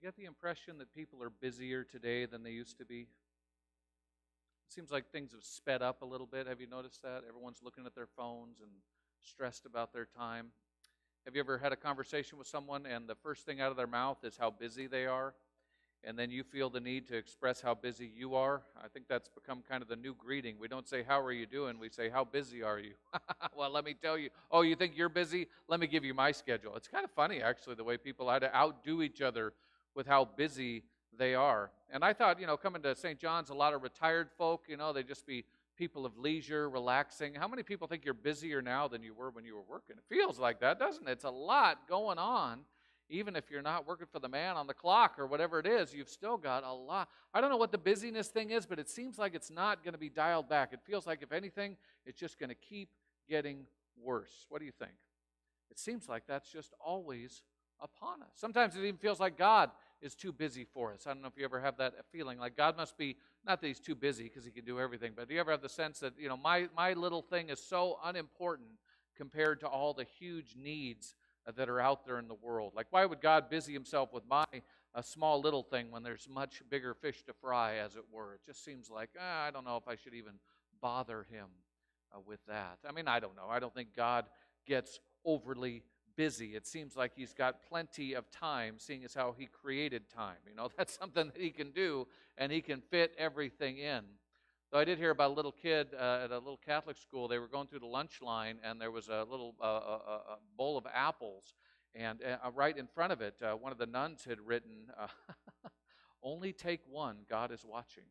you get the impression that people are busier today than they used to be? It seems like things have sped up a little bit. Have you noticed that? Everyone's looking at their phones and stressed about their time. Have you ever had a conversation with someone and the first thing out of their mouth is how busy they are? And then you feel the need to express how busy you are? I think that's become kind of the new greeting. We don't say, how are you doing? We say, how busy are you? Well, let me tell you. Oh, you think you're busy? Let me give you my schedule. It's kind of funny, actually, the way people had to outdo each other with how busy they are. And I thought, coming to St. John's, a lot of retired folk, they just be people of leisure, relaxing. How many people think you're busier now than you were when you were working? It feels like that, doesn't it? It's a lot going on. Even if you're not working for the man on the clock or whatever it is, you've still got a lot. I don't know what the busyness thing is, but it seems like it's not going to be dialed back. It feels like, if anything, it's just going to keep getting worse. What do you think? It seems like that's just always upon us. Sometimes it even feels like God is too busy for us. I don't know if you ever have that feeling, like God must be, not that he's too busy because he can do everything, but do you ever have the sense that, my little thing is so unimportant compared to all the huge needs that are out there in the world? Like, why would God busy himself with my small little thing when there's much bigger fish to fry, as it were? It just seems like, I don't know if I should even bother him with that. I mean, I don't know. I don't think God gets overly busy. It seems like he's got plenty of time, seeing as how he created time. That's something that he can do, and he can fit everything in. So I did hear about a little kid at a little Catholic school. They were going through the lunch line, and there was a little a bowl of apples. And right in front of it, one of the nuns had written, only take one, God is watching.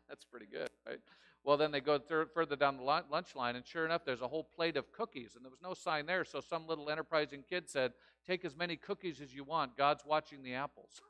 That's pretty good, right? Well, then they go further down the lunch line, and sure enough, there's a whole plate of cookies, and there was no sign there. So some little enterprising kid said, take as many cookies as you want. God's watching the apples.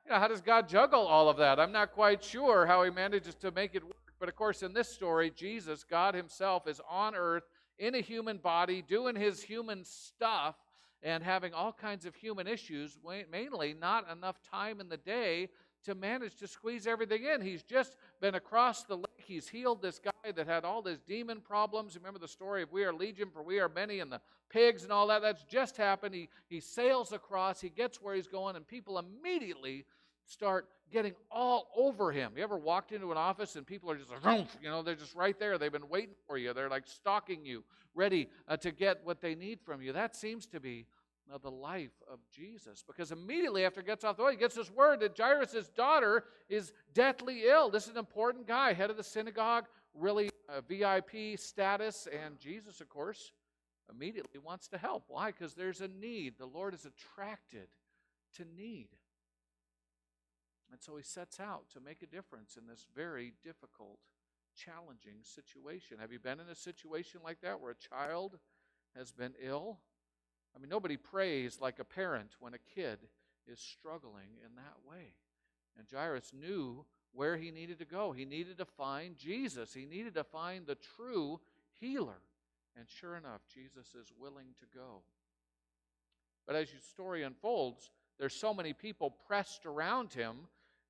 How does God juggle all of that? I'm not quite sure how he manages to make it work. But of course, in this story, Jesus, God himself, is on earth in a human body, doing his human stuff and having all kinds of human issues, mainly not enough time in the day to manage to squeeze everything in. He's just been across the lake. He's healed this guy that had all these demon problems. Remember the story of we are legion, for we are many, and the pigs and all that. That's just happened. He sails across. He gets where he's going, and people immediately start getting all over him. You ever walked into an office and people are just like, they're just right there. They've been waiting for you. They're like stalking you, ready to get what they need from you. That seems to be the life of Jesus, because immediately after he gets off the way, he gets this word that Jairus' daughter is deathly ill. This is an important guy, head of the synagogue, really VIP status, and Jesus, of course, immediately wants to help. Why? Because there's a need. The Lord is attracted to need. And so he sets out to make a difference in this very difficult, challenging situation. Have you been in a situation like that where a child has been ill? I mean, nobody prays like a parent when a kid is struggling in that way. And Jairus knew where he needed to go. He needed to find Jesus. He needed to find the true healer. And sure enough, Jesus is willing to go. But as your story unfolds, there's so many people pressed around him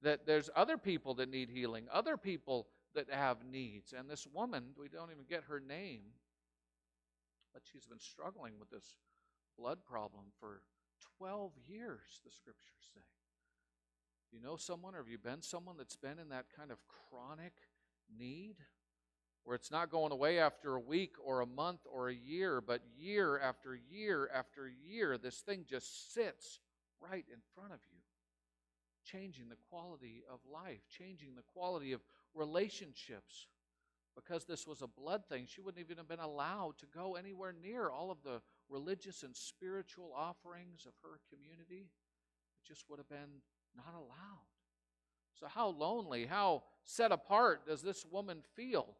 that there's other people that need healing, other people that have needs. And this woman, we don't even get her name, but she's been struggling with this blood problem for 12 years, the scriptures say. Do you know someone, or have you been someone that's been in that kind of chronic need, where it's not going away after a week or a month or a year, but year after year after year, this thing just sits right in front of you, changing the quality of life, changing the quality of relationships. Because this was a blood thing, she wouldn't even have been allowed to go anywhere near all of the religious and spiritual offerings of her community. It just would have been not allowed. So how lonely, how set apart does this woman feel?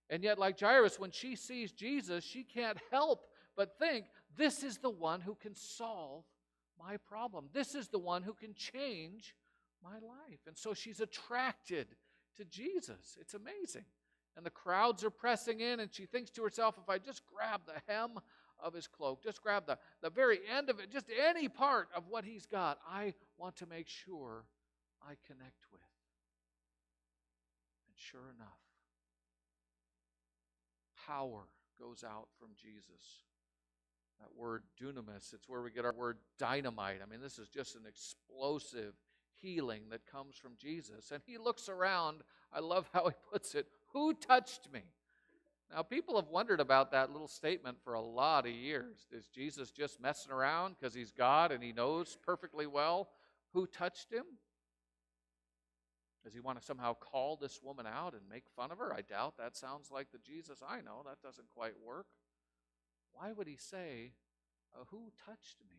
And yet, like Jairus, when she sees Jesus, she can't help but think, this is the one who can solve my problem. This is the one who can change my life. And so she's attracted to Jesus. It's amazing. And the crowds are pressing in, and she thinks to herself, if I just grab the hem of his cloak, just grab the very end of it, just any part of what he's got, I want to make sure I connect with. And sure enough, power goes out from Jesus. That word dunamis, it's where we get our word dynamite. I mean, this is just an explosive healing that comes from Jesus. And he looks around. I love how he puts it. Who touched me? Now, people have wondered about that little statement for a lot of years. Is Jesus just messing around because he's God and he knows perfectly well who touched him? Does he want to somehow call this woman out and make fun of her? I doubt that sounds like the Jesus I know. That doesn't quite work. Why would he say, who touched me?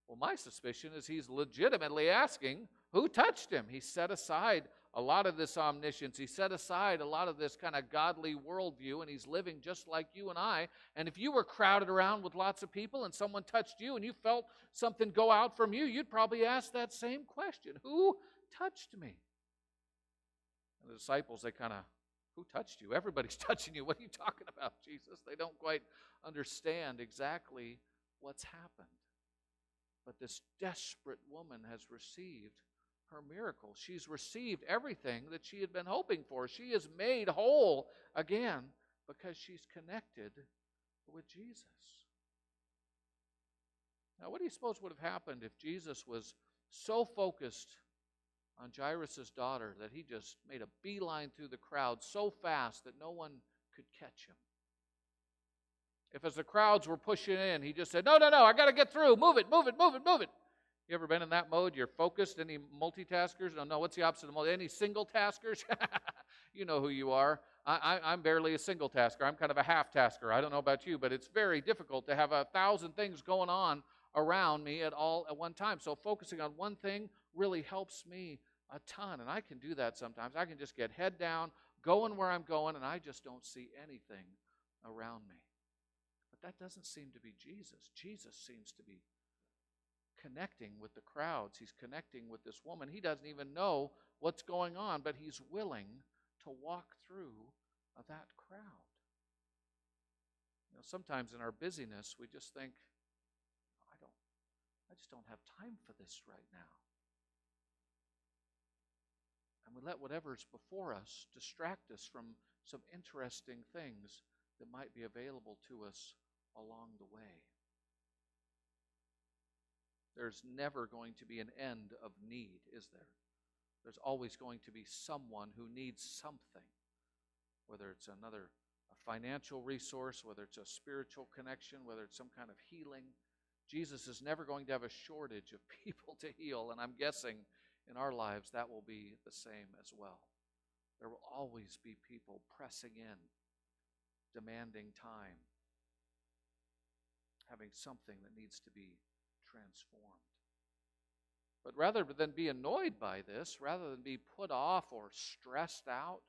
Well, my suspicion is he's legitimately asking, who touched him? He set aside a lot of this omniscience. He set aside a lot of this kind of godly worldview, and he's living just like you and I. And if you were crowded around with lots of people and someone touched you and you felt something go out from you, you'd probably ask that same question. Who touched me? And the disciples, they kind of, who touched you? Everybody's touching you. What are you talking about, Jesus? They don't quite understand exactly what's happened. But this desperate woman has received her miracle. She's received everything that she had been hoping for. She is made whole again because she's connected with Jesus. Now, what do you suppose would have happened if Jesus was so focused on Jairus' daughter that he just made a beeline through the crowd so fast that no one could catch him? If as the crowds were pushing in, he just said, no, I got to get through. Move it. You ever been in that mode? You're focused. Any multitaskers? No, what's the opposite of multi? Any single taskers? You know who you are. I'm barely a single tasker. I'm kind of a half tasker. I don't know about you, but it's very difficult to have 1,000 things going on around me at one time. So focusing on one thing really helps me a ton, and I can do that sometimes. I can just get head down, going where I'm going, and I just don't see anything around me. But that doesn't seem to be Jesus. Jesus seems to be connecting with the crowds. He's connecting with this woman. He doesn't even know what's going on, but he's willing to walk through that crowd. You know, sometimes in our busyness, we just think, I just don't have time for this right now. And we let whatever's before us distract us from some interesting things that might be available to us along the way. There's never going to be an end of need, is there? There's always going to be someone who needs something, whether it's a financial resource, whether it's a spiritual connection, whether it's some kind of healing. Jesus is never going to have a shortage of people to heal, and I'm guessing in our lives that will be the same as well. There will always be people pressing in, demanding time, having something that needs to be transformed. But rather than be annoyed by this, rather than be put off or stressed out,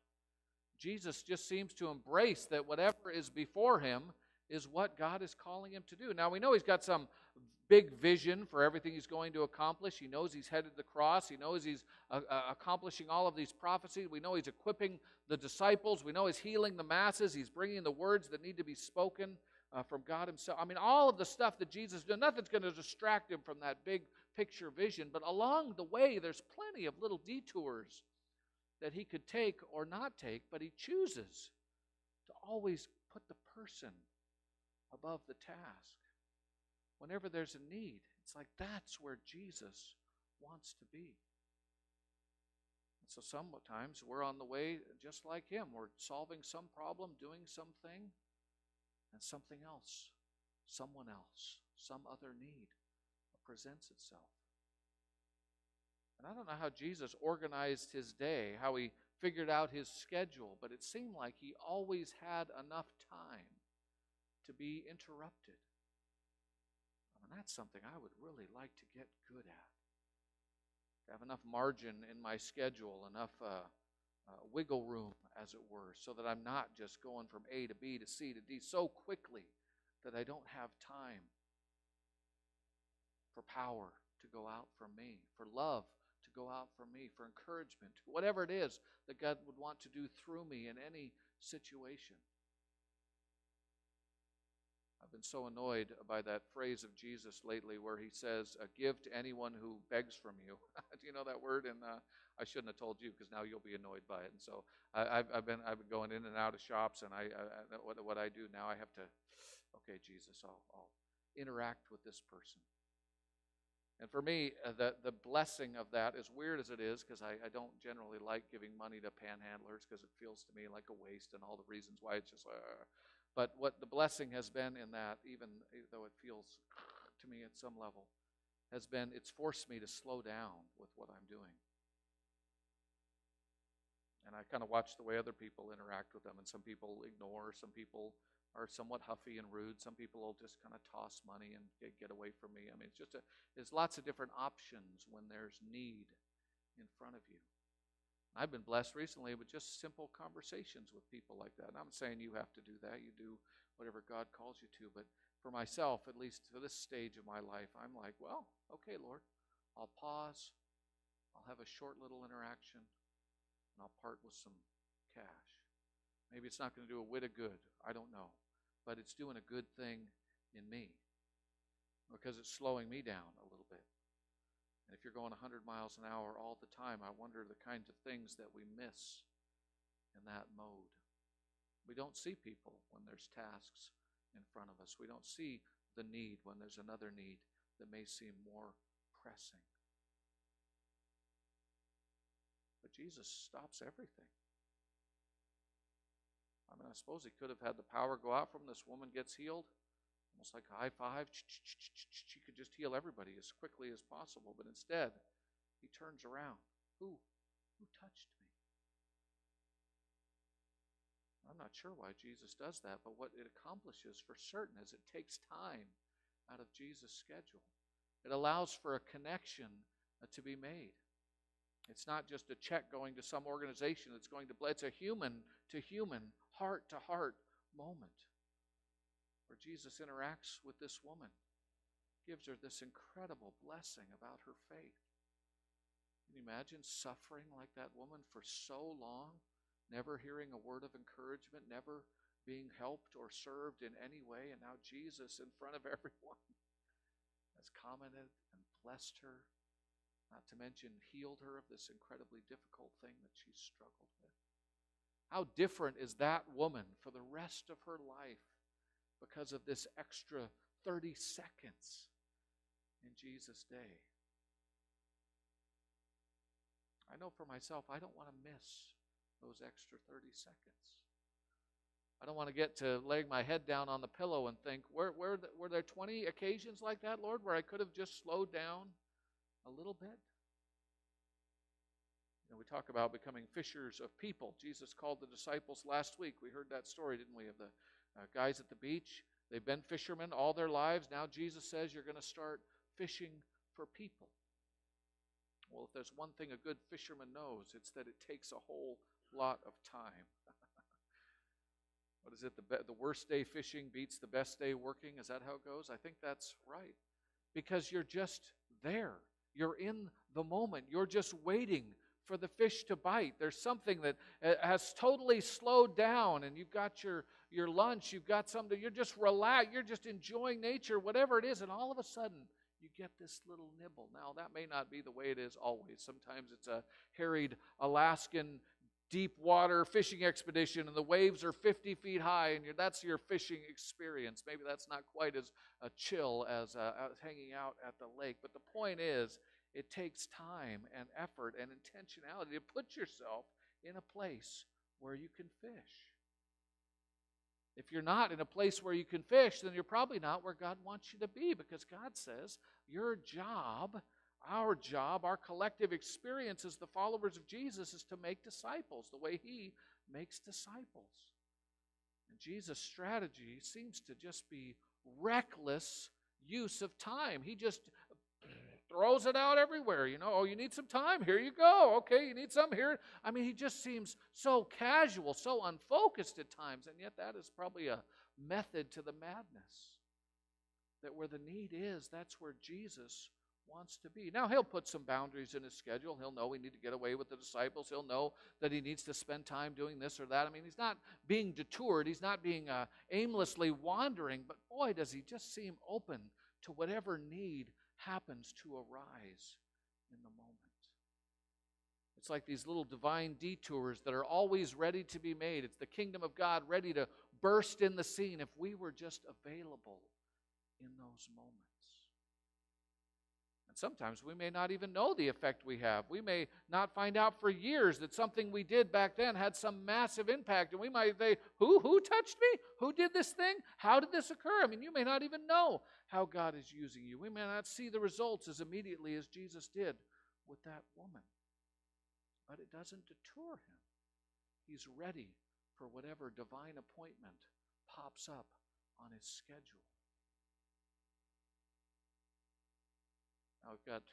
Jesus just seems to embrace that whatever is before him is what God is calling him to do. Now, we know he's got some big vision for everything he's going to accomplish. He knows he's headed to the cross. He knows he's accomplishing all of these prophecies. We know he's equipping the disciples. We know he's healing the masses. He's bringing the words that need to be spoken from God himself. I mean, all of the stuff that Jesus did, nothing's going to distract him from that big picture vision. But along the way, there's plenty of little detours that he could take or not take, but he chooses to always put the person above the task. Whenever there's a need, it's like that's where Jesus wants to be. And so sometimes we're on the way just like him. We're solving some problem, doing something, and something else, someone else, some other need presents itself. And I don't know how Jesus organized his day, how he figured out his schedule, but it seemed like he always had enough time to be interrupted. And that's something I would really like to get good at. To have enough margin in my schedule, enough wiggle room, as it were, so that I'm not just going from A to B to C to D so quickly that I don't have time for power to go out from me, for love to go out from me, for encouragement, whatever it is that God would want to do through me in any situation. I've been so annoyed by that phrase of Jesus lately where he says, give to anyone who begs from you. Do you know that word? And I shouldn't have told you because now you'll be annoyed by it. And so I've been going in and out of shops, and what I do now, I have to, okay, Jesus, I'll interact with this person. And for me, the blessing of that, as weird as it is, because I don't generally like giving money to panhandlers because it feels to me like a waste and all the reasons why it's just, but what the blessing has been in that, even though it feels to me at some level, has been it's forced me to slow down with what I'm doing. And I kind of watch the way other people interact with them, and some people ignore, some people are somewhat huffy and rude. Some people will just kind of toss money and get away from me. I mean, it's just there's lots of different options when there's need in front of you. I've been blessed recently with just simple conversations with people like that. And I'm saying you have to do that. You do whatever God calls you to. But for myself, at least for this stage of my life, I'm like, well, okay, Lord, I'll pause. I'll have a short little interaction, and I'll part with some cash. Maybe it's not going to do a whit of good. I don't know. But it's doing a good thing in me because it's slowing me down a little bit. And if you're going 100 miles an hour all the time, I wonder the kinds of things that we miss in that mode. We don't see people when there's tasks in front of us. We don't see the need when there's another need that may seem more pressing. But Jesus stops everything. I mean, I suppose he could have had the power go out from this woman gets healed. Almost like a high five. She could just heal everybody as quickly as possible. But instead, he turns around. Who touched me? I'm not sure why Jesus does that, but what it accomplishes for certain is it takes time out of Jesus' schedule. It allows for a connection to be made. It's not just a check going to some organization. It's a human-to-human, heart-to-heart moment where Jesus interacts with this woman, gives her this incredible blessing about her faith. Can you imagine suffering like that woman for so long, never hearing a word of encouragement, never being helped or served in any way, and now Jesus in front of everyone has commented and blessed her, not to mention healed her of this incredibly difficult thing that she struggled with. How different is that woman for the rest of her life because of this extra 30 seconds in Jesus' day? I know for myself, I don't want to miss those extra 30 seconds. I don't want to get to laying my head down on the pillow and think, were there 20 occasions like that, Lord, where I could have just slowed down a little bit? We talk about becoming fishers of people. Jesus called the disciples last week. We heard that story, didn't we, of the guys at the beach. They've been fishermen all their lives. Now Jesus says you're going to start fishing for people. Well, if there's one thing a good fisherman knows, it's that it takes a whole lot of time. What is it? The worst day fishing beats the best day working. Is that how it goes? I think that's right. Because you're just there. You're in the moment. You're just waiting for the fish to bite. There's something that has totally slowed down, and you've got your lunch, you've got something, you're just relaxed, you're just enjoying nature, whatever it is, and all of a sudden you get this little nibble. Now, that may not be the way it is always. Sometimes it's a harried Alaskan deep water fishing expedition, and the waves are 50 feet high, and that's your fishing experience. Maybe that's not quite as chill as hanging out at the lake, but the point is, it takes time and effort and intentionality to put yourself in a place where you can fish. If you're not in a place where you can fish, then you're probably not where God wants you to be, because God says your job, our collective experience as the followers of Jesus is to make disciples the way He makes disciples. And Jesus' strategy seems to just be reckless use of time. He just throws it out everywhere. Oh, you need some time? Here you go. Okay, you need some here. I mean, he just seems so casual, so unfocused at times, and yet that is probably a method to the madness. That where the need is, that's where Jesus wants to be. Now, he'll put some boundaries in his schedule. He'll know we need to get away with the disciples. He'll know that he needs to spend time doing this or that. I mean, he's not being detoured. He's not being aimlessly wandering. But boy, does he just seem open to whatever need happens to arise in the moment. It's like these little divine detours that are always ready to be made. It's the kingdom of God ready to burst in the scene if we were just available in those moments. And sometimes we may not even know the effect we have. We may not find out for years that something we did back then had some massive impact. And we might say, who touched me? Who did this thing? How did this occur? I mean, you may not even know how God is using you. We may not see the results as immediately as Jesus did with that woman. But it doesn't deter him. He's ready for whatever divine appointment pops up on his schedule. Now, we've got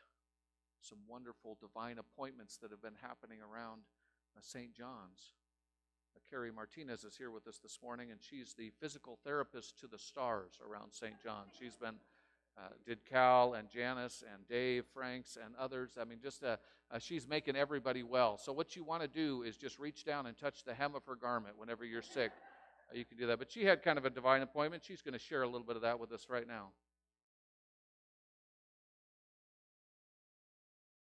some wonderful divine appointments that have been happening around St. John's. Carrie Martinez is here with us this morning, and she's the physical therapist to the stars around St. John's. She's been did Cal and Janice and Dave, Franks, and others. I mean, just she's making everybody well. So what you want to do is just reach down and touch the hem of her garment whenever you're sick. You can do that. But she had kind of a divine appointment. She's going to share a little bit of that with us right now.